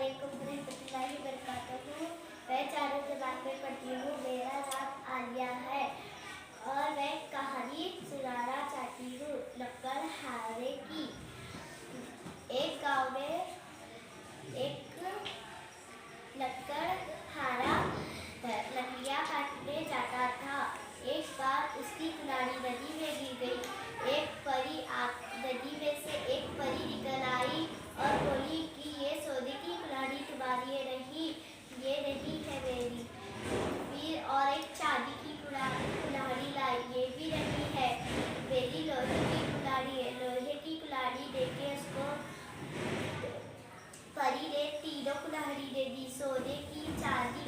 वालेकुम रहमतुल्लाहि वबरकातुहू। मैं चारों जमात में पढ़ती हूँ। मेरा नाम आलिया है और मैं कहानी सुनाना चाहती हूँ लकड़हारे की। एक गांव में एक लकड़हारा लकड़ियाँ काटने जाता था। एक बार उसकी कुल्हाड़ी नदी में गिर गई। एक परी नदी में से एक परी निकल आई और बोली कि ये सोने की कुल्हाड़ी तुम्हारी नहीं, ये नहीं है मेरी। फिर और एक चांदी की कुल्हाड़ी लाई, ये भी नहीं है मेरी, लोहे की कुल्हाड़ी है। लोहे की कुल्हाड़ी देके उसको परी ने तीनों कुल्हाड़ी दे दी, सोने की, चांदी